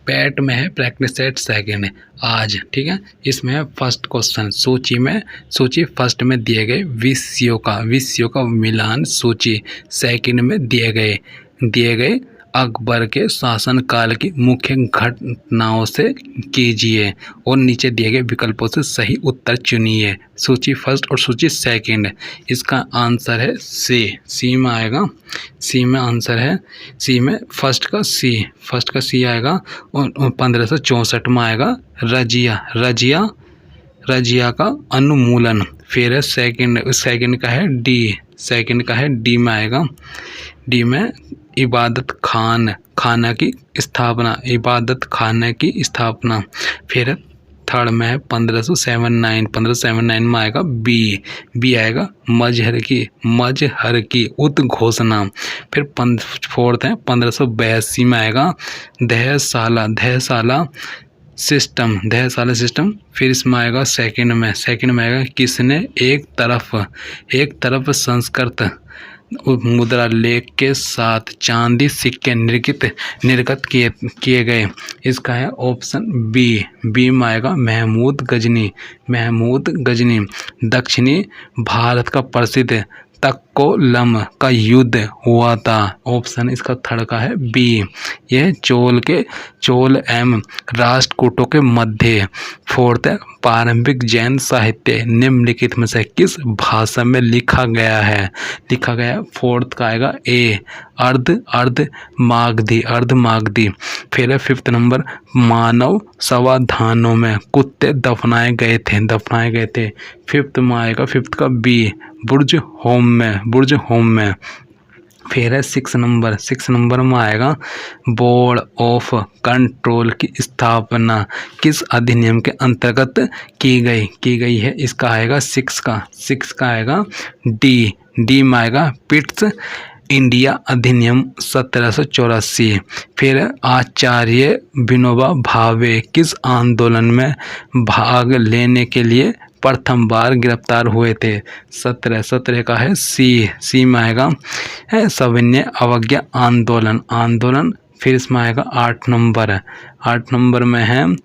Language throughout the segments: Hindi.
पैट में है प्रैक्टिस सेट सेकेंड आज, ठीक है। इसमें है फर्स्ट क्वेश्चन, सूची फर्स्ट में दिए गए विषयों का मिलान सूची सेकंड में दिए गए अकबर के शासनकाल की मुख्य घटनाओं से कीजिए और नीचे दिए गए विकल्पों से सही उत्तर चुनिए। सूची फर्स्ट और सूची सेकंड, इसका आंसर है सी में आएगा। सी में आंसर है, सी में फर्स्ट का सी आएगा और 1564 में आएगा रजिया का अनुमूलन। फिर है सेकंड का है डी में आएगा। डी में इबादत खाना की स्थापना। फिर थर्ड में है 1579 में आएगा बी आएगा मजहर की उद्घोषणा। फिर फोर्थ है 1582 में आएगा दहसाला सिस्टम। फिर इसमें आएगा सेकंड में आएगा किसने एक तरफ संस्कृत मुद्रा लेख के साथ चांदी सिक्के निर्गत किए गए। इसका है ऑप्शन बी में आएगा महमूद गजनी। दक्षिणी भारत का प्रसिद्ध तक्कोलम का युद्ध हुआ था। ऑप्शन इसका थर्ड का है बी। यह चोल एवं राष्ट्रकूटों के मध्य। फोर्थ है प्रारंभिक जैन साहित्य निम्नलिखित में से किस भाषा में लिखा गया। फोर्थ का आएगा ए अर्ध मागधी। फिर है फिफ्थ नंबर मानव समाधानों में कुत्ते दफनाए गए थे। फिफ्थ का बी बुर्ज होम में। फिर है सिक्स नंबर में आएगा बोर्ड ऑफ कंट्रोल की स्थापना किस अधिनियम के अंतर्गत की गई है। इसका आएगा सिक्स का आएगा डी में आएगा पिट्स इंडिया अधिनियम 1784। फिर आचार्य विनोबा भावे किस आंदोलन में भाग लेने के लिए प्रथम बार गिरफ्तार हुए थे। 17 का है सी में आएगा है सविनय अवज्ञा आंदोलन। फिर इसमें आएगा 8 नंबर में है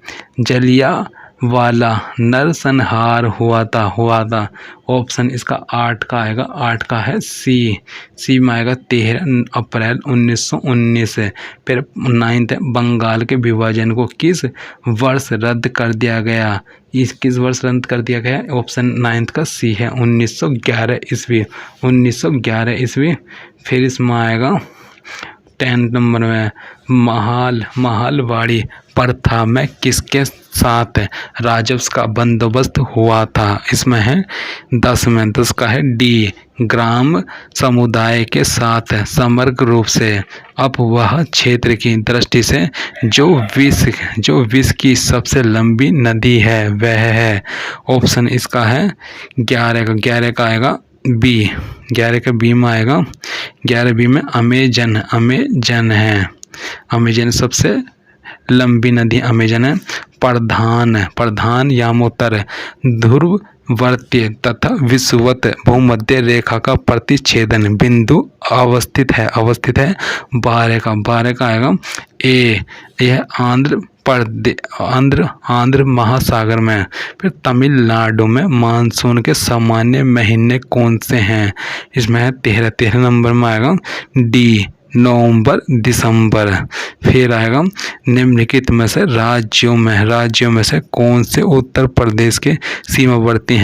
जलियांवाला नरसंहार हुआ था। ऑप्शन इसका 8 का आएगा। 8 का है सी में आएगा 13 अप्रैल 1919। फिर 9th है बंगाल के विभाजन को किस वर्ष रद्द कर दिया गया। किस वर्ष रद्द कर दिया गया। ऑप्शन 9th का सी है 1911 ईस्वी। फिर इसमें आएगा 10 नंबर में महालवाड़ी प्रथा में किसके साथ राजस्व का बंदोबस्त हुआ था। इसमें है 10 का है डी ग्राम समुदाय के साथ समग्र रूप से अपवाह क्षेत्र की दृष्टि से जो विश्व की सबसे लंबी नदी है वह है। ऑप्शन इसका है 11 का आएगा बी। 11 का बी में आएगा। 11 बी में अमेजन है। अमेजन सबसे लंबी नदी अमेजन है। प्रधान यामोत्तर ध्रुववर्तीय तथा विषुवत भूमध्य रेखा का प्रतिच्छेदन बिंदु अवस्थित है। 12 का आएगा ए। यह आंध्र महासागर में। फिर तमिलनाडु में मानसून के सामान्य महीने कौन से हैं। इसमें है 13 नंबर में आएगा डी नवंबर दिसंबर। फिर आएगा निम्नलिखित में से राज्यों में से कौन से उत्तर प्रदेश के सीमावर्ती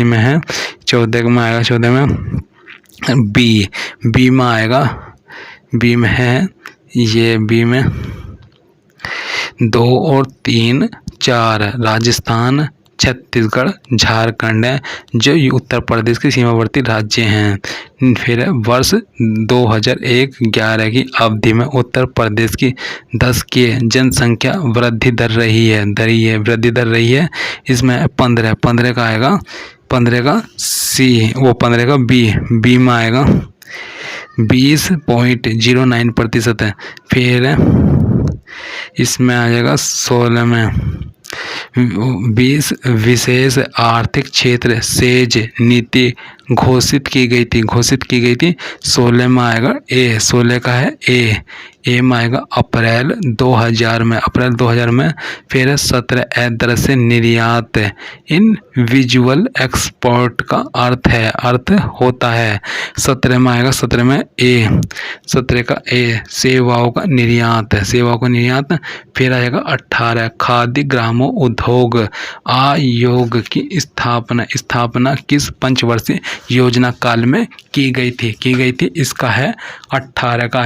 में है। 14 में आएगा। 14 में बी में आएगा। बी में है ये बी में 2 और 3 4 राजस्थान छत्तीसगढ़ झारखंड है जो उत्तर प्रदेश के सीमावर्ती राज्य हैं। फिर वर्ष 2001-11 की अवधि में उत्तर प्रदेश की 10 की जनसंख्या वृद्धि दर रही है। इसमें 15 का आएगा। 15 का सी 15 का बी में आएगा 20.09% है। फिर इसमें आ जाएगा 16 में 20 विशेष आर्थिक क्षेत्र सेज नीति घोषित की गई थी। 16 में आएगा ए, 16 का है ए में आएगा अप्रैल 2000 में। फिर है 17 ए दर से निर्यात, इन विजुअल एक्सपोर्ट का अर्थ होता है। 17 में आएगा, 17 में ए, 17 का ए सेवाओं का निर्यात। फिर आएगा 18 खाद्य ग्रामोद्योग आयोग की स्थापना किस पंचवर्षीय योजना काल में की गई थी। इसका है 18 का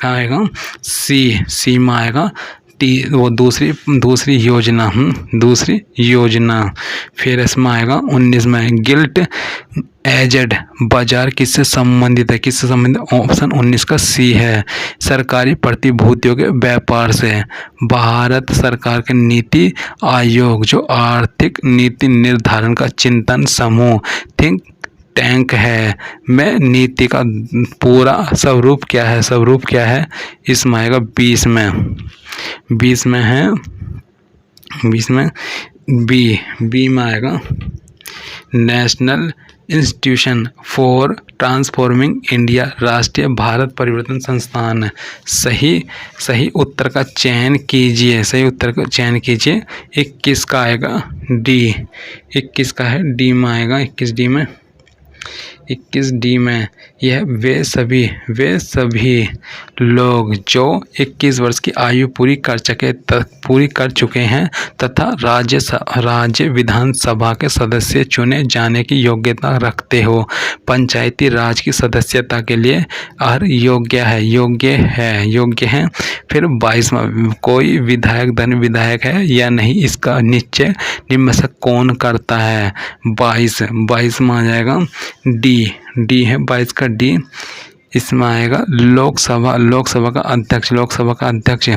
आएगा सी में आएगा वो दूसरी योजना। फिर इसमें आएगा 19 में गिल्ट एजेड बाजार किससे संबंधित है, ऑप्शन 19 का सी है, सरकारी प्रतिभूतियों के व्यापार से। भारत सरकार के नीति आयोग जो आर्थिक नीति निर्धारण का चिंतन समूह थिंक टैंक है, में नीति का पूरा स्वरूप क्या है, इसमें आएगा 20 में है बी में आएगा national institution for transforming India, राष्ट्रीय भारत परिवर्तन संस्थान। सही उत्तर का चयन कीजिए। 21 का आएगा डी, 21 का है डी में आएगा। 21 डी में यह वे सभी लोग जो 21 वर्ष की आयु पूरी कर चुके हैं तथा राज्य विधानसभा के सदस्य चुने जाने की योग्यता रखते हो, पंचायती राज की सदस्यता के लिए योग्य है। फिर 22वां कोई विधायक है या नहीं, इसका निश्चय निम्न से कौन करता है। 22 में आ जाएगा डी है 22 का डी। इसमें आएगा लोकसभा का अध्यक्ष।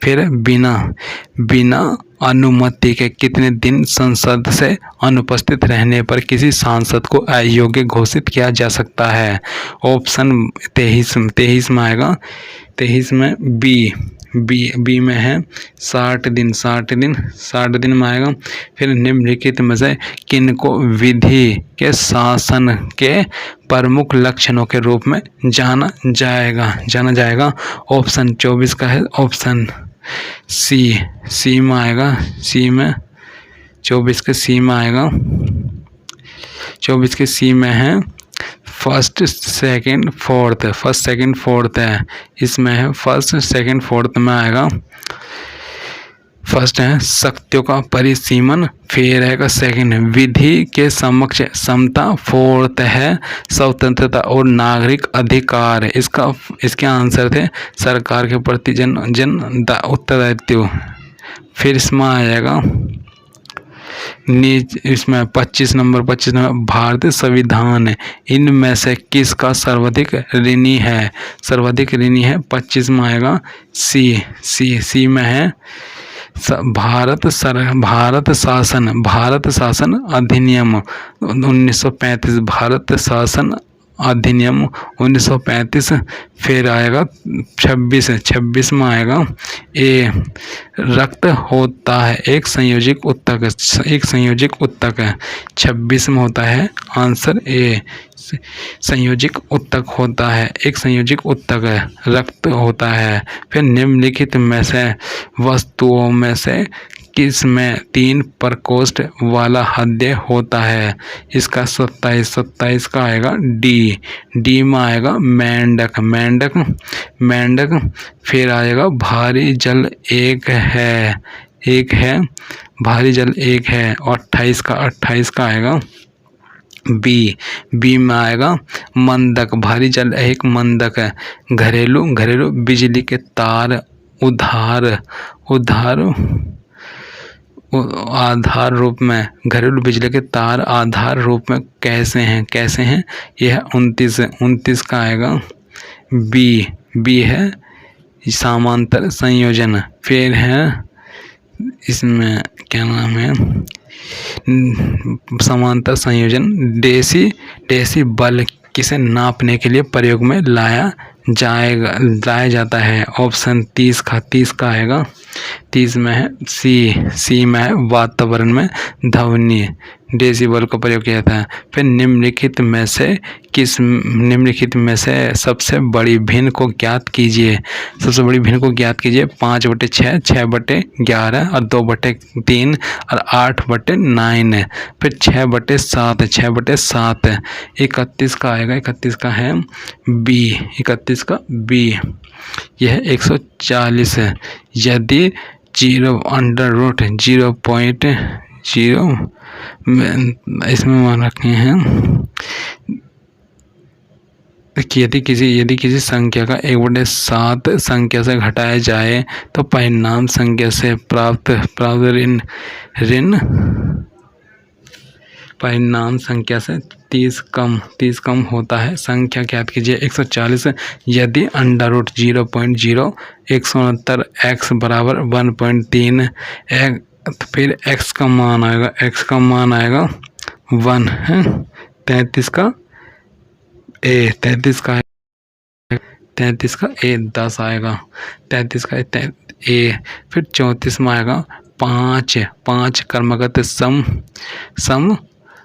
फिर बिना अनुमति के कितने दिन संसद से अनुपस्थित रहने पर किसी सांसद को अयोग्य घोषित किया जा सकता है। ऑप्शन 23 में आएगा। 23 में बी में है 60 दिन में आएगा। फिर निम्नलिखित में से किनको विधि के शासन के प्रमुख लक्षणों के रूप में जाना जाएगा। ऑप्शन 24 का है ऑप्शन सी में आएगा। 24 के सी में आएगा। 24 के सी में है फर्स्ट सेकंड फोर्थ है। इसमें है फर्स्ट सेकंड फोर्थ में आएगा। फर्स्ट है शक्तियों का परिसीमन, फिर है सेकंड विधि के समक्ष समता, फोर्थ है स्वतंत्रता और नागरिक अधिकार। इसके आंसर थे सरकार के प्रति जन उत्तरदायित्व। फिर इसमें आ जाएगा इसमें 25 नंबर भारतीय संविधान इनमें से किसका सर्वाधिक ऋणी है। 25 में आएगा सी में है भारत शासन अधिनियम 1935, भारत शासन अधिनियम 1935। फिर आएगा 26 में आएगा ए रक्त होता है एक संयोजिक उत्तक है। 26 में होता है आंसर ए संयोजिक उत्तक होता है, एक संयोजिक उत्तक है, रक्त होता है। फिर निम्नलिखित में से वस्तुओं में से किस में 3 प्रकोष्ठ वाला हृदय होता है। इसका 27 का आएगा डी में आएगा मेंढक। फिर आएगा भारी जल एक है भारी जल एक है। 28 का आएगा बी में आएगा मंदक, भारी जल एक मंदक है। घरेलू बिजली के तार आधार रूप में, घरेलू बिजली के तार आधार रूप में कैसे हैं। यह 29 का आएगा बी है समांतर संयोजन। फिर है इसमें क्या नाम है समांतर संयोजन डेसी बल किसे नापने के लिए प्रयोग में लाया जाता है। ऑप्शन 30 का आएगा। 30 में है सी में है वातावरण में डेसिबल का प्रयोग किया था। फिर निम्नलिखित में से सबसे बड़ी भिन्न को ज्ञात कीजिए। सबसे बड़ी भिन्न को ज्ञात कीजिए। 5/6, 6/11 और 2/3 और 8/9। फिर 6/7, 6/7 31 का आएगा। 31 का है बी, 31 का बी। यह 140 है। यदि 0√0.0 इसमें मान रखे हैं कि यदि किसी संख्या का 1/7 संख्या से घटाया जाए तो परिणाम संख्या से प्राप्त ऋण परिणाम संख्या से 30 कम होता है। संख्या ज्ञात कीजिए। 140 यदि √0.0 169 x बराबर 1.3 फिर x का मान आएगा 1 है। 33 का ए 10 आएगा। 33 का ए। फिर 34 में आएगा 5 क्रमगत सम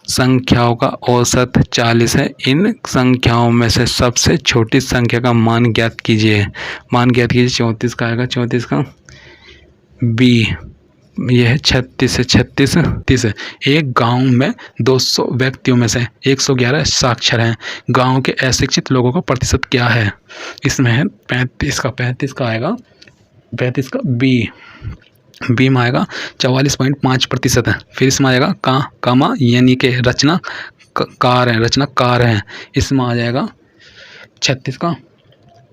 संख्याओं का औसत 40 है। इन संख्याओं में से सबसे छोटी संख्या का मान ज्ञात कीजिए। 34 का आएगा। 34 का बी। यह है 36 है। 36 है। एक गांव में 200 व्यक्तियों में से 111 साक्षर हैं। गांव के अशिक्षित लोगों का प्रतिशत क्या है? इसमें है 35 का आएगा। 35 का बी में आएगा 44.5% है। फिर इसमें आएगा कामा यानी कि रचनाकार हैं। इसमें आ जाएगा 36 का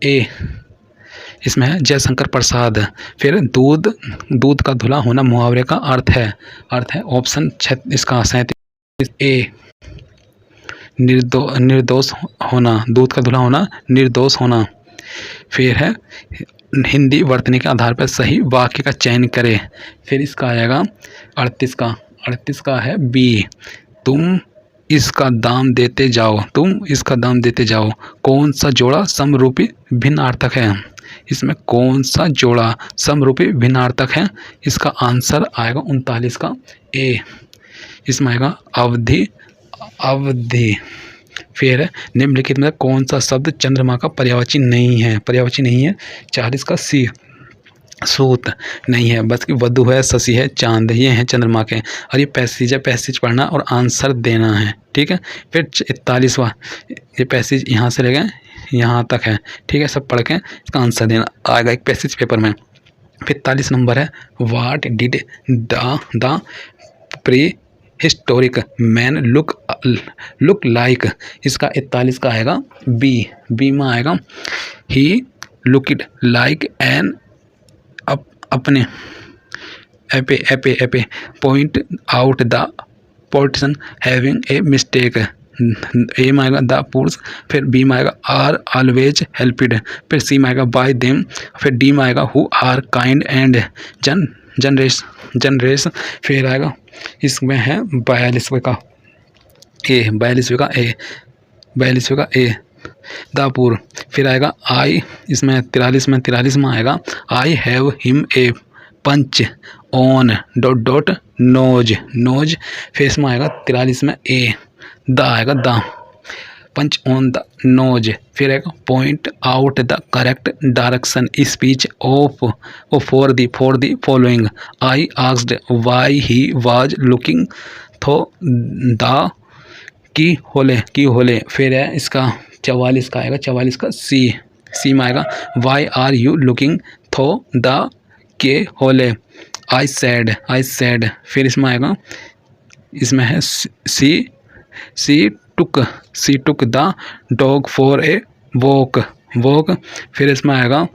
ए। इसमें है जयशंकर प्रसाद। फिर दूध का धुला होना मुहावरे का अर्थ है ऑप्शन इसका 37 ए निर्दोष होना। दूध का धुला होना निर्दोष होना। फिर है हिंदी वर्तनी के आधार पर सही वाक्य का चयन करें। फिर इसका आएगा 38 का है बी। तुम इसका दाम देते जाओ। कौन सा जोड़ा समरूपी भिन्नार्थक है? इसमें कौन सा जोड़ा समरूपी भिन्नार्थक है? इसका आंसर आएगा 39 का ए। इसमें आएगा अवधि। फिर निम्नलिखित में कौन सा शब्द चंद्रमा का पर्यायवाची नहीं है? 40 का सी। सूत नहीं है, बस कि वधु है, शशि है, चांद, ये हैं चंद्रमा के। और ये पैसेज पढ़ना और आंसर देना है। ठीक है। फिर 41वां ये पैसेज यहाँ से ले गए यहाँ तक है। ठीक है। सब पढ़ के इसका आंसर देना आएगा एक पैसेज पेपर में। 45 नंबर है what did the pre historic man look like. इसका 41 का आएगा बी में आएगा ही लुकड लाइक एन अपने एपे point out the politician having a mistake. A में आएगा द पुअर्स। फिर बी में आएगा आर ऑलवेज हेल्पिड। फिर सी में आएगा बाय देम। फिर डी में आएगा हु आर काइंड एंड जनरेस। फिर आएगा इसमें है 42वें का ए दापुर। फिर आएगा आई। इसमें 43 में आएगा I have him a punch on ... nose. फिर इसमें आएगा 43 में ए द आएगा the punch on the nose. फिर आएगा point out the correct direction speech of for the following. I asked why he was looking through the key hole. फिर है इसका 44 का आएगा। 44 का सी में आएगा why are you looking through the keyhole. I said. फिर इसमें आएगा इसमें है she took the dog for a walk. फिर इसमें आएगा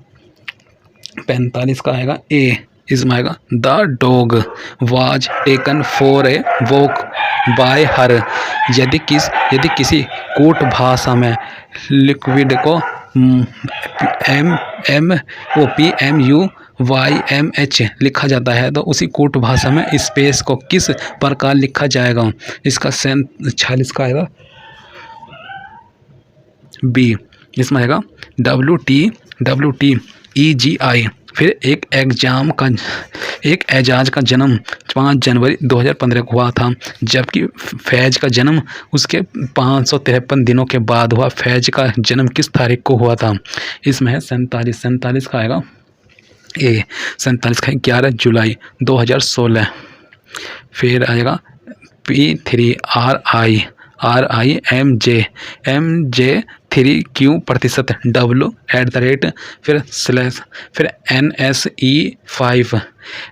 45 का आएगा ए। इसमें आएगा the dog was taken for a walk by her. यदि किसी कूट भाषा में लिक्विड को PMUYMH लिखा जाता है तो उसी कूट भाषा में स्पेस को किस प्रकार लिखा जाएगा? इसका 46 का आएगा बी। इसमें आएगा WTEGI फिर एक एजाज का जन्म 5 जनवरी 2015 को हुआ था, जबकि फैज का जन्म उसके 553 दिनों के बाद हुआ। फैज का जन्म किस तारीख को हुआ था? इसमें है 47 का आएगा ए, 47 का 11 जुलाई 2016। फिर आएगा P3RI MJ 3Q% W फिर स्लैश फिर NSE5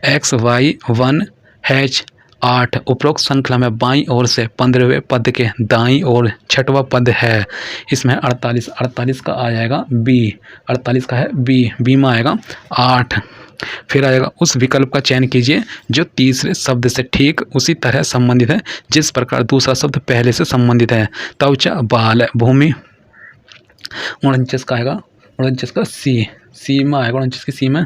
XY1H8 उपरोक्त श्रृंखला में बाईं ओर से 15वें पद के दाईं ओर 6वां पद है। इसमें 48 का आ जाएगा बी, 48 का है बी में आएगा 8। फिर आएगा उस विकल्प का चयन कीजिए जो तीसरे शब्द से ठीक उसी तरह संबंधित है जिस प्रकार दूसरा शब्द पहले से संबंधित है। त्वचा, बाल, भूमि। 49 का आएगा 49 का सी में आएगा 49 की सी में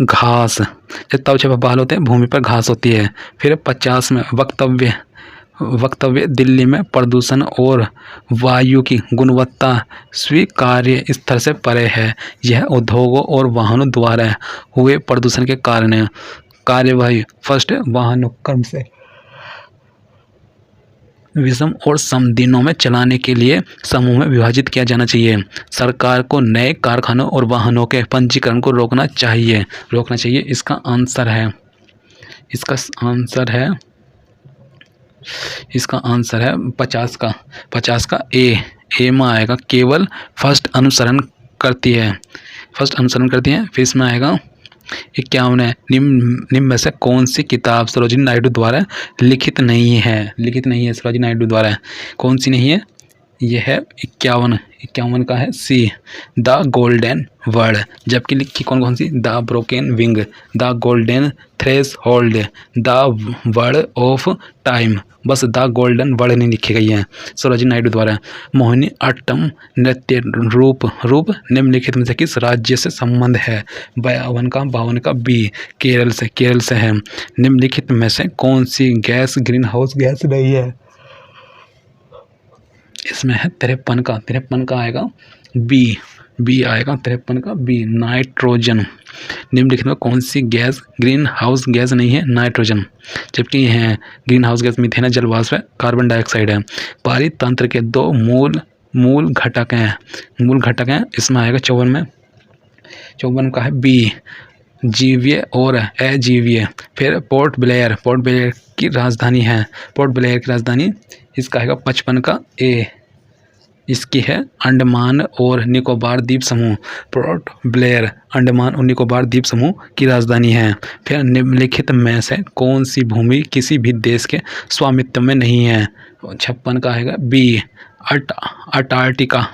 घास। जब त्वचा पर बाल होते हैं, भूमि पर घास होती है। फिर 50 में वक्तव्य दिल्ली में प्रदूषण और वायु की गुणवत्ता स्वीकार्य स्तर से परे है। यह उद्योगों और वाहनों द्वारा हुए प्रदूषण के कारण है। कार्यवाही फर्स्ट, वाहनों क्रम से विषम और सम दिनों में चलाने के लिए समूह में विभाजित किया जाना चाहिए। सरकार को नए कारखानों और वाहनों के पंजीकरण को रोकना चाहिए। इसका आंसर है 50 का ए में आएगा केवल फर्स्ट अनुसरण करती है। फिर इसमें आएगा 51 है निम्न में से कौन सी किताब सरोजिनी नायडू द्वारा लिखित नहीं है? सरोजिनी नायडू द्वारा कौन सी नहीं है? यह है 51 का है सी, द गोल्डन वर्ड। जबकि लिखी कौन सी? The broken wing, the golden threshold, the word of time. बस द गोल्डन वर्ड नहीं लिखी गई है सरोजिनी नायडू द्वारा। मोहिनी अट्टम नृत्य रूप निम्नलिखित में से किस राज्य से संबंध है? 52 का बी, केरल से है। निम्नलिखित में से कौन सी गैस ग्रीन हाउस गैस नहीं है? इसमें है 53 का आएगा बी आएगा 53 का बी, नाइट्रोजन। निम्नलिखित में कौन सी गैस ग्रीन हाउस गैस नहीं है? नाइट्रोजन। जबकि यह है ग्रीन हाउस गैस मीथेन है, जल वाष्प है, कार्बन डाइऑक्साइड है। पारितंत्र के दो मूल घटक हैं। इसमें आएगा 54 का है बी, जीवीय और अजीवीय। फिर पोर्ट ब्लेयर की राजधानी इसका है 55 का ए, इसकी है अंडमान और निकोबार द्वीप समूह। पोर्ट ब्लेयर अंडमान और निकोबार द्वीप समूह की राजधानी है। फिर निम्नलिखित में से कौन सी भूमि किसी भी देश के स्वामित्व में नहीं है? 56 का आएगा बी, अंटार्कटिका।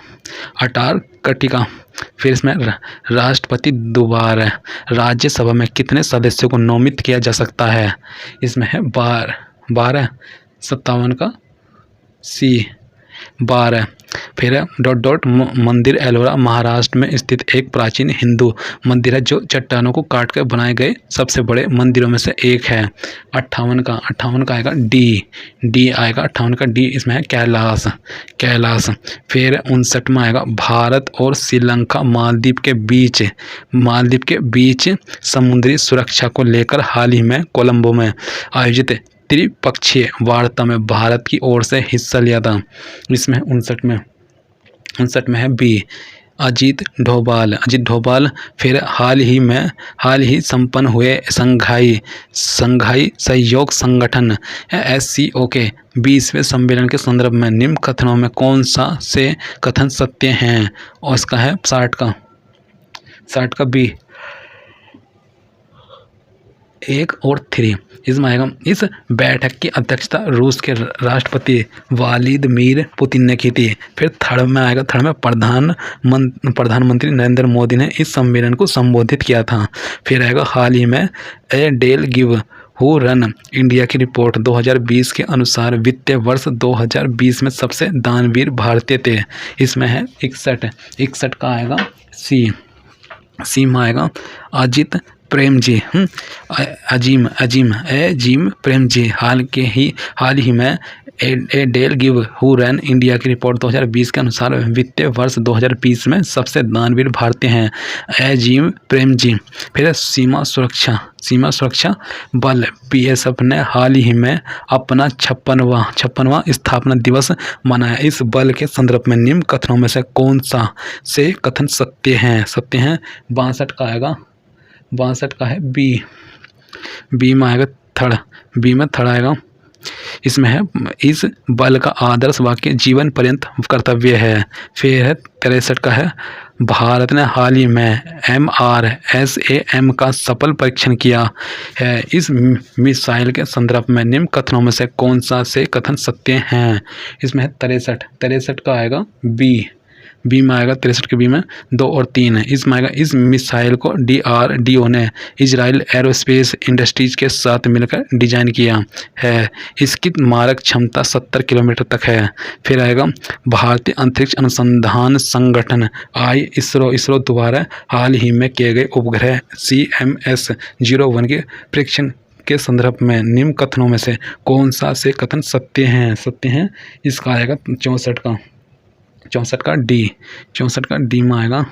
फिर इसमें राष्ट्रपति द्वारा राज्यसभा में कितने सदस्यों को नामित किया जा सकता है? इसमें है 12। 57 का सी, 12। फिर मंदिर एलोरा महाराष्ट्र में स्थित एक प्राचीन हिंदू मंदिर है जो चट्टानों को काट कर बनाए गए सबसे बड़े मंदिरों में से एक है। 58 का आएगा डी आएगा 58 का डी। इसमें है कैलाश। फिर 59 में आएगा भारत और श्रीलंका मालदीव के बीच समुद्री सुरक्षा को लेकर हाल ही में कोलंबो में आयोजित त्रिपक्षीय वार्ता में भारत की ओर से हिस्सा लिया था। इसमें 59 में है बी, अजीत डोभाल। फिर हाल ही संपन्न हुए संघाई सहयोग संगठन SCO के 20वें सम्मेलन के संदर्भ में निम्न कथनों में कौन सा से कथन सत्य हैं? और इसका है 60 का बी, 1 और 3। इसमें आएगा इस बैठक की अध्यक्षता रूस के राष्ट्रपति व्लादिमीर पुतिन ने की थी। फिर थर्ड में प्रधानमंत्री नरेंद्र मोदी ने इस सम्मेलन को संबोधित किया था। फिर आएगा हाल ही में डेल गिव हु रन इंडिया की रिपोर्ट 2020 के अनुसार वित्तीय वर्ष 2020 में सबसे दानवीर भारतीय थे। इसमें है 61 का आएगा सी में आएगा अजित प्रेम जी, अजीम प्रेम जी हाल ही में ए डेल गिव हु रैन इंडिया की रिपोर्ट 2020 के अनुसार वित्तीय वर्ष 2020 में सबसे दानवीर भारतीय हैं अजीम प्रेम जी। फिर सीमा सुरक्षा बल बीएसएफ ने हाल ही में अपना 56वां स्थापना दिवस मनाया। इस बल के संदर्भ में निम्न कथनों में से कौन सा से कथन सत्य हैं? 62 का आएगा, 62 का है बी में आएगा थर्ड, बी में थर्ड आएगा। इसमें है इस बल का आदर्श वाक्य जीवन पर्यंत कर्तव्य है। फिर है 63 का है भारत ने हाल ही में MRSAM का सफल परीक्षण किया है। इस मिसाइल के संदर्भ में निम्न कथनों में से कौन सा से कथन सत्य हैं? इसमें है 63 का आएगा बी में आएगा, 63 के बी में 2 और 3 है। इसमें आएगा इस मिसाइल को DRDO ने इजराइल एरोस्पेस इंडस्ट्रीज के साथ मिलकर डिजाइन किया है। इसकी मारक क्षमता 70 किलोमीटर तक है। फिर आएगा भारतीय अंतरिक्ष अनुसंधान संगठन इसरो द्वारा हाल ही में किए गए उपग्रह CMS-01 के परीक्षण के संदर्भ में निम्न कथनों में से कौन सा से कथन सत्य हैं? इसका आएगा 64 का डी में आएगा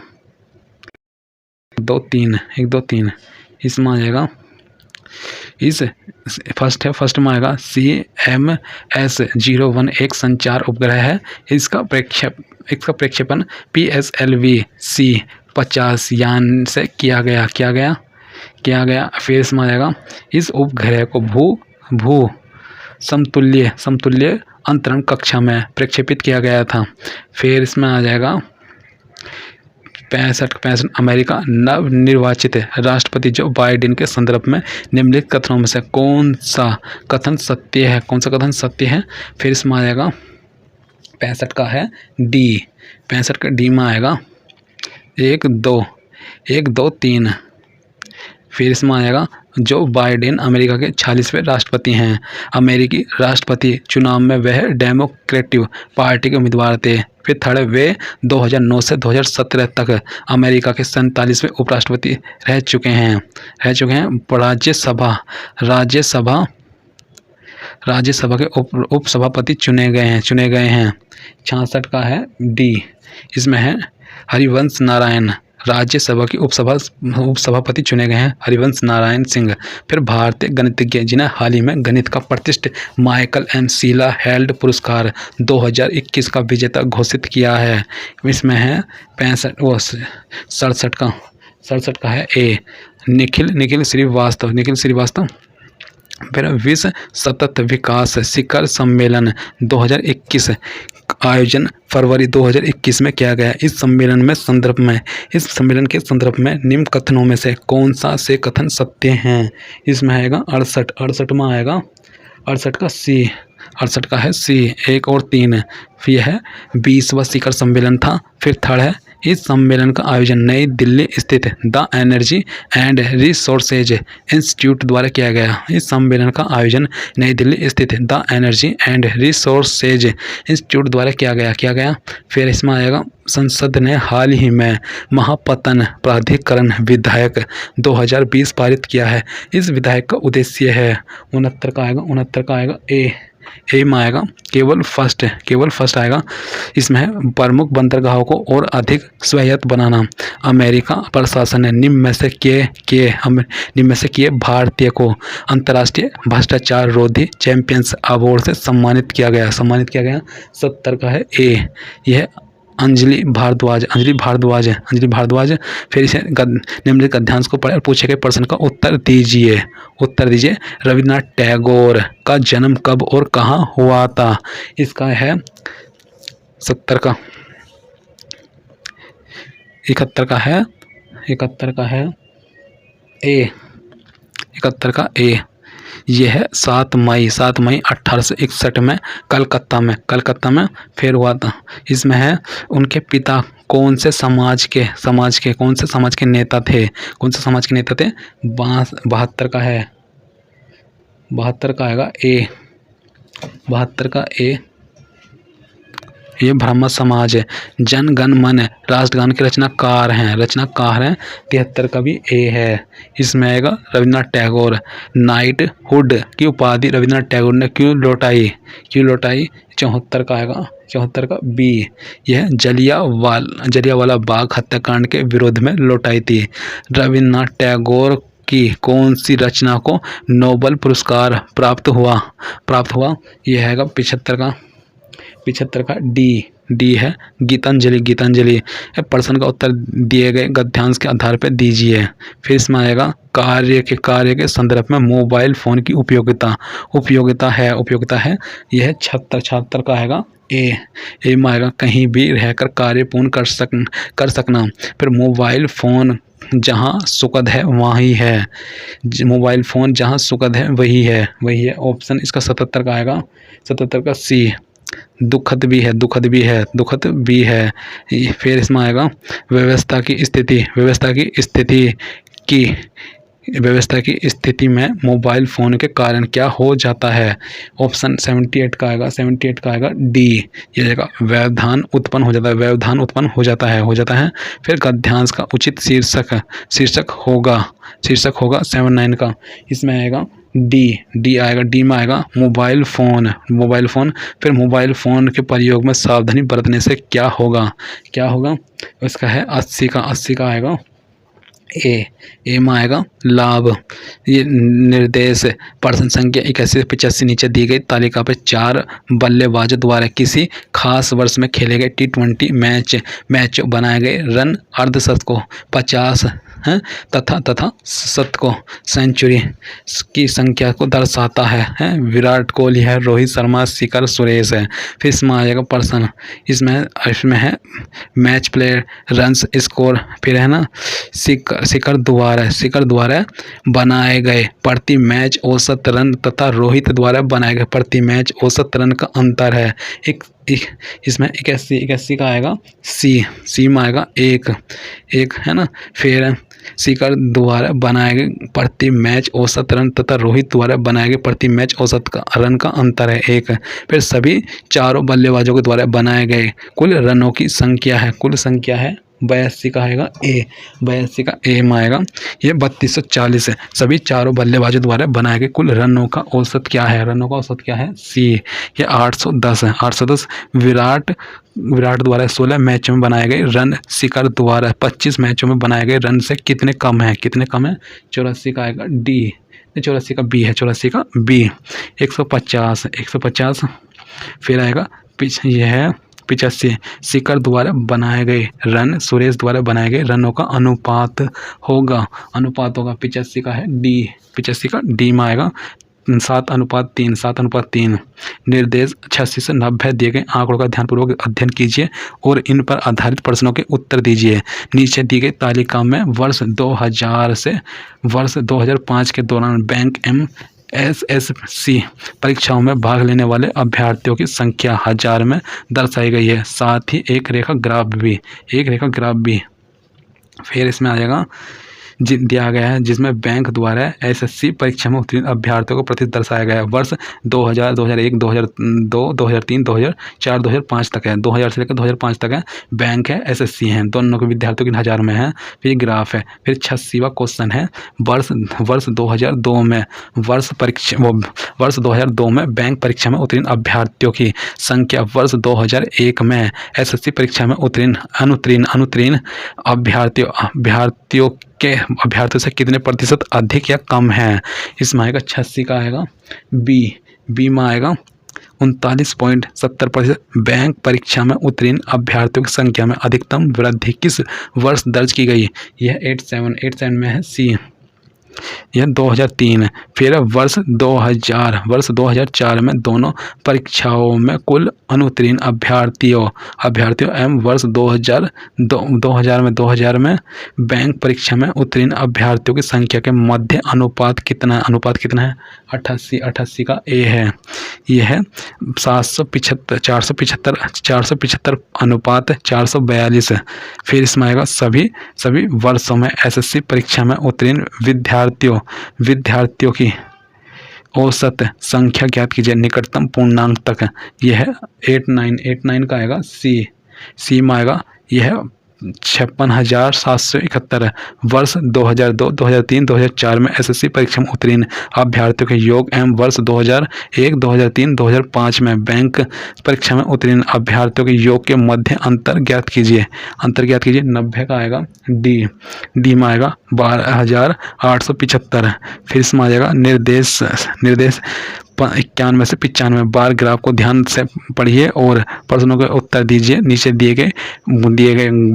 2 3 इसमें आ जाएगा। इस फर्स्ट में आएगा CMS-01 एक संचार उपग्रह है। इसका प्रक्षेपण PSLV-C-50 यान से किया गया। फिर इसमें आ जाएगा इस उपग्रह को भू समतुल्य अंतरण कक्षा में प्रक्षेपित किया गया था। फिर इसमें आ जाएगा 65 अमेरिका नवनिर्वाचित राष्ट्रपति जो बाइडेन के संदर्भ में निम्नलिखित कथनों में से कौन सा कथन सत्य है? फिर इसमें आ जाएगा 65 का है डी, 65 का डी में आएगा 1 2 3। फिर इसमें आएगा जो बाइडेन अमेरिका के 46वें राष्ट्रपति हैं। अमेरिकी राष्ट्रपति चुनाव में वह डेमोक्रेटिक पार्टी के उम्मीदवार थे। फिर थर्ड, वे 2009 से 2017 तक अमेरिका के 47वें उपराष्ट्रपति रह चुके हैं। राज्यसभा के उपसभापति चुने गए हैं। 66 का है डी, इसमें है हरिवंश नारायण, राज्यसभा के उपसभापति चुने गए हैं हरिवंश नारायण सिंह। फिर भारतीय गणितज्ञ जिन्हें हाल ही में गणित का प्रतिष्ठित माइकल एम शीला हेल्ड पुरस्कार 2021 का विजेता घोषित किया है। इसमें है 67 का है ए, निखिल श्रीवास्तव। फिर विश्व सतत विकास शिखर सम्मेलन 2021 आयोजन फरवरी 2021 में किया गया। इस सम्मेलन के संदर्भ में निम्न कथनों में से कौन सा से कथन सत्य हैं? इसमें आएगा 68 में आएगा 68 का सी, 68 का है सी 1 और 3। फिर यह है 20वां शिखर सम्मेलन था। फिर थर्ड है इस सम्मेलन का आयोजन नई दिल्ली स्थित the energy and resources institute द्वारा किया गया। इस सम्मेलन का आयोजन नई दिल्ली स्थित the energy and resources institute द्वारा किया गया। फिर इसमें आएगा संसद ने हाल ही में महापतन प्राधिकरण विधेयक 2020 पारित किया है। इस विधेयक का उद्देश्य है 69 का आएगा ए में आएगा केवल फर्स्ट आएगा। इसमें है प्रमुख बंदरगाहों को और अधिक स्वायत्त बनाना। अमेरिका प्रशासन ने निम्न में से किए भारतीय को अंतर्राष्ट्रीय भ्रष्टाचार रोधी चैंपियंस अवार्ड से सम्मानित किया गया। 70 का है ए, यह अंजलि भारद्वाज। फिर इसे निम्नलिखित गद्यांश को पढ़े और पूछे गए प्रश्न का उत्तर दीजिए। रविन्द्रनाथ टैगोर का जन्म कब और कहाँ हुआ था? इसका है 70 का 71 का है ए, 71 का ए। यह है 7 मई 1861 में कलकत्ता में फिर हुआ था। इसमें है उनके पिता कौन से समाज के नेता थे? 72 का है 72 का आएगा ए, 72 का ए ये ब्रह्म समाज है। जन गण मन राष्ट्रगान के रचनाकार हैं 73 का भी ए है। इसमें आएगा रविन्द्रनाथ टैगोर। नाइट हुड की उपाधि रविन्द्रनाथ टैगोर ने क्यों लौटाई 74 का आएगा 74 का बी। यह जलियांवाला बाग हत्याकांड के विरोध में लौटाई थी। रविन्द्रनाथ टैगोर की कौन सी रचना को नोबेल पुरस्कार प्राप्त हुआ यह है 75 का डी है गीतांजलि। प्रश्न का उत्तर दिए गए गद्यांश के आधार पर दीजिए। फिर इसमें आएगा कार्य के संदर्भ में मोबाइल फोन की उपयोगिता है यह 76 का आएगा ए में आएगा कहीं भी रहकर कार्य पूर्ण कर सकना। फिर मोबाइल फोन जहाँ सुखद है वहीं है। मोबाइल फ़ोन जहाँ सुखद है वही है ऑप्शन इसका 77 का आएगा 77 का सी। दुखद भी है। फिर इसमें आएगा व्यवस्था की स्थिति में मोबाइल फ़ोन के कारण क्या हो जाता है। ऑप्शन 78 का आएगा डी। ये आएगा व्यवधान उत्पन्न हो जाता है। फिर गद्यांश का उचित शीर्षक होगा 79 का। इसमें आएगा डी आएगा। डी में आएगा मोबाइल फ़ोन। फिर मोबाइल फ़ोन के प्रयोग में सावधानी बरतने से क्या होगा इसका है 80 का आएगा ए में आएगा लाभ। ये निर्देश प्रश्न संख्या 81 से 85 नीचे दी गई तालिका पर 4 बल्लेबाजों द्वारा किसी खास वर्ष में खेले गए T20 मैच बनाए गए रन अर्धशतकों 50 हैं तथा शतकों सेंचुरी की संख्या को दर्शाता है। विराट कोहली है, रोहित शर्मा, शिखर सुरेश है। फिर इसमें आएगा प्रश्न इसमें है मैच प्लेयर रन्स स्कोर। फिर है ना शिखर द्वारा बनाए गए प्रति मैच औसत रन तथा रोहित द्वारा बनाए गए प्रति मैच औसत रन का अंतर है। इसमें 81 का आएगा सी में आएगा एक है ना। फिर शिखर द्वारा बनाए गए प्रति मैच औसत रन तथा रोहित द्वारा बनाए गए प्रति मैच औसत का रन का अंतर है 1। फिर सभी चारों बल्लेबाजों के द्वारा बनाए गए कुल रनों की संख्या है 82 का आएगा ए। 82 का ए में आएगा ये 3240 है। सभी चारों बल्लेबाजों द्वारा बनाए गए कुल रनों का औसत क्या है सी। ये 810 है। 810 विराट द्वारा 16 मैचों में बनाए गए रन शिखर द्वारा 25 मैचों में बनाए गए रन से कितने कम है 84 का आएगा डी। 84 का बी है 150। फिर आएगा यह है 85 शिखर द्वारा बनाए गए रन सुरेश द्वारा बनाए गए रनों का अनुपात होगा 85 का है डी। 85 का डी में आएगा 7:3। निर्देश 86 से 90 दिए गए आंकड़ों का ध्यानपूर्वक अध्ययन कीजिए और इन पर आधारित प्रश्नों के उत्तर दीजिए। नीचे दी गई तालिका में वर्ष 2000 से वर्ष 2005 के दौरान बैंक SSC परीक्षाओं में भाग लेने वाले अभ्यर्थियों की संख्या 1000 में दर्शाई गई है। साथ ही एक रेखा ग्राफ भी। फिर इसमें आ जाएगा दिया गया है जिसमें बैंक द्वारा SSC परीक्षा में उत्तीर्ण अभ्यर्थियों को प्रतिशत दर्शाया गया है। वर्ष 2000, 2001, 2002, 2003, 2004, 2005 तक है। 2000 से लेकर 2005 तक है। बैंक है SSC हैं दोनों के विद्यार्थियों की 1000 में है। फिर ग्राफ है। फिर 86वां क्वेश्चन है वर्ष 2002 में वर्ष 2002 में बैंक परीक्षा में उत्तीर्ण अभ्यर्थियों की संख्या वर्ष 2001 में SSC परीक्षा में अनुत्तीर्ण अभ्यर्थियों से कितने प्रतिशत अधिक या कम है। इसमें आएगा 86 का आएगा बी में आएगा 39.70%। बैंक परीक्षा में उत्तीर्ण अभ्यर्थियों की संख्या में अधिकतम वृद्धि किस वर्ष दर्ज की गई। यह 87 में है सी। यह 2003। फिर वर्ष 2004 में दोनों परीक्षाओं में कुल अनुत्तीर्ण अभ्यर्थियों एवं वर्ष 2000 में बैंक परीक्षा में उत्तीर्ण अभ्यर्थियों की संख्या के मध्य अनुपात कितना है 88 का ए है। यह है 475 अनुपात 442। फिर इसमें आएगा सभी वर्षों में SSC परीक्षा में उत्तीर्ण विद्यार्थियों औसत संख्या ज्ञात कीजिए निकटतम पूर्णांक तक। यह है 89 का आएगा सी में आएगा। यह है 56,771 है। वर्ष 2002, 2003, 2004 में एसएससी परीक्षा में उत्तीर्ण अभ्यर्थियों के योग एवं वर्ष 2001, 2003, 2005 में बैंक परीक्षा में उत्तीर्ण अभ्यर्थियों के योग के मध्य अंतर ज्ञात कीजिए। 90 का आएगा डी में आएगा 12,875। फिर इसमें आ जाएगा निर्देश 91 से 95 बार ग्राफ को ध्यान से पढ़िए और प्रश्नों के उत्तर दीजिए। नीचे दिए गए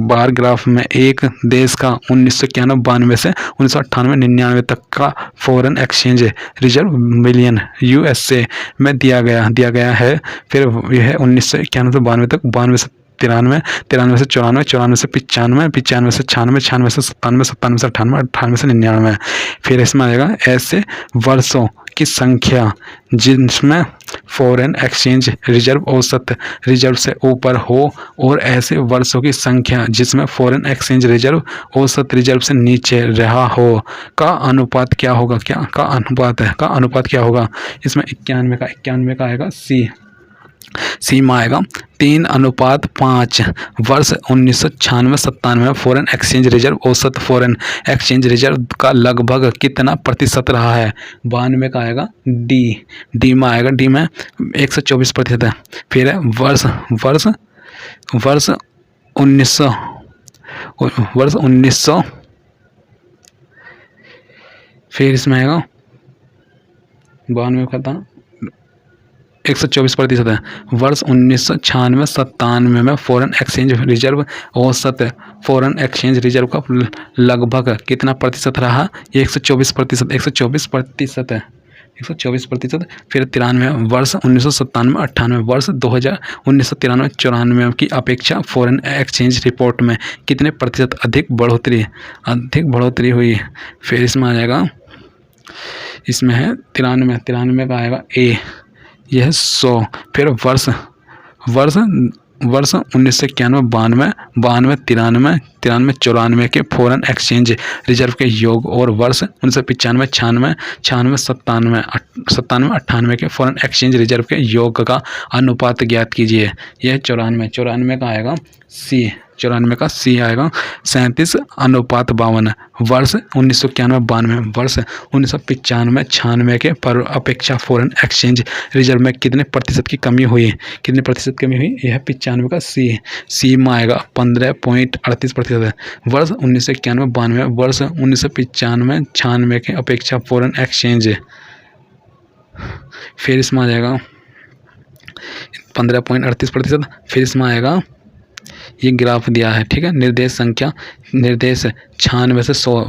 बार ग्राफ में एक देश का 1991 से 1998-99 तक का foreign exchange reserve million USA में दिया गया है। फिर यह 1991 से 92 तक, 92 से 93, 93 से 94, 94 से 95, 95 से 96, 96 से 97, 97 से 98, 98 से 99। फिर इसमें आएगा ऐसे वर्षों की संख्या जिनमें फॉरेन एक्सचेंज रिजर्व औसत रिजर्व से ऊपर हो और ऐसे वर्षों की संख्या जिसमें फॉरेन एक्सचेंज रिजर्व औसत रिजर्व से नीचे रहा हो का अनुपात क्या होगा। का अनुपात क्या होगा। इसमें 91 का आएगा सी में आएगा 3:5। वर्ष 1996-97 में फॉरेन एक्सचेंज रिजर्व औसत फॉरेन एक्सचेंज रिजर्व का लगभग कितना प्रतिशत रहा है। 92 का आएगा डी में आएगा। डी में 124% है। फिर है वर्ष 1900 फिर इसमें आएगा 92 का था 124% है। वर्ष 1996-97 में फॉरेन एक्सचेंज रिजर्व औसत फॉरेन एक्सचेंज रिजर्व का लगभग कितना प्रतिशत रहा। ये 124% है। 124%। फिर 93 वर्ष 1997-98 वर्ष 2000 1993-94 की अपेक्षा फॉरेन एक्सचेंज रिपोर्ट में कितने प्रतिशत अधिक बढ़ोतरी हुई। फिर इसमें आ जाएगा, इसमें है 93 का आएगा ए, यह 100। फिर वर्ष 1991, 92, 93, 94 के फॉरेन एक्सचेंज रिजर्व के योग और वर्ष 1995, 96, 97, 98 के फॉरेन एक्सचेंज रिजर्व के योग का अनुपात ज्ञात कीजिए। यह 94 का आएगा सी। 94 का सी आएगा 37:52। वर्ष 1991-92 वर्ष 1995-96 के पर अपेक्षा फॉरेन एक्सचेंज रिजर्व में कितने प्रतिशत की कमी हुई। यह 95 का सी में आएगा 15.38% है। वर्ष 1991-92 वर्ष 1995-96 के अपेक्षा फॉरेन एक्सचेंज, फिर इसमें आ जाएगा 15.38%। फिर इसमें आएगा ये ग्राफ दिया है, ठीक है। निर्देश 96 से 100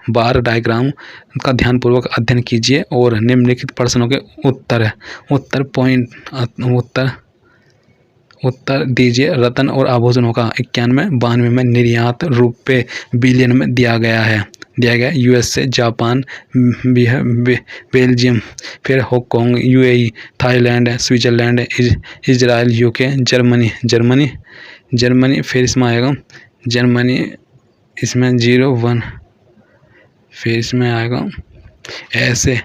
बार डायग्राम का ध्यानपूर्वक अध्ययन कीजिए और निम्नलिखित प्रश्नों के उत्तर दीजिए। रत्न और आभूषणों का 91-92 में निर्यात रुपये बिलियन में दिया गया यूएसए, जापान, बेल्जियम, फिर Hong Kong, UAE, Thailand, Switzerland, Israel, UK, Germany. फिर इसमें आएगा जर्मनी, इसमें 01। फिर इसमें आएगा ऐसे,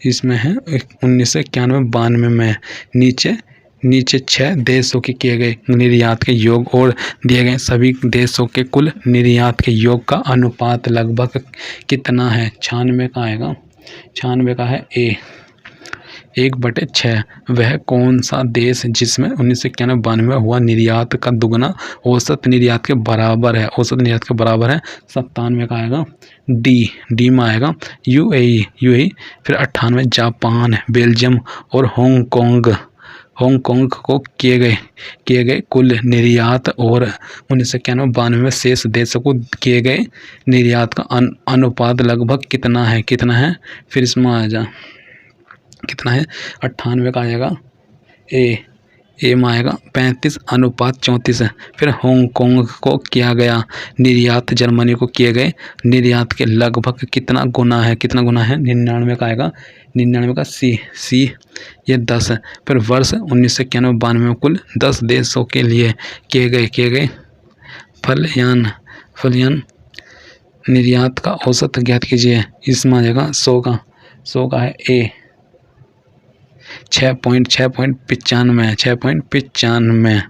इसमें है 1991-92 में नीचे 6 देशों के किए गए निर्यात के योग और दिए गए सभी देशों के कुल निर्यात के योग का अनुपात लगभग कितना है। 96 का आएगा, 96 का है ए, 1/6। वह कौन सा देश जिसमें 1991-92 में हुआ निर्यात का दुगना औसत निर्यात के बराबर है। 97 का आएगा डी में आएगा यूएई। फिर 98 जापान, बेल्जियम और हांगकांग को किए गए कुल निर्यात और 1991-92 में शेष देशों को किए गए निर्यात का अनुपात लगभग कितना है। फिर इसमें आ जा कितना है। 98 का आएगा ए में आएगा 35:34। फिर हांगकांग को किया गया निर्यात जर्मनी को किए गए निर्यात के लगभग कितना गुना है। 99 का आएगा, 99 का सी ये 10 है। फिर वर्ष 1991-92 में कुल 10 देशों के लिए किए गए फलयान निर्यात का औसत ज्ञात कीजिए। इसमें आ जाएगा 100 का है ए 6.95 6.95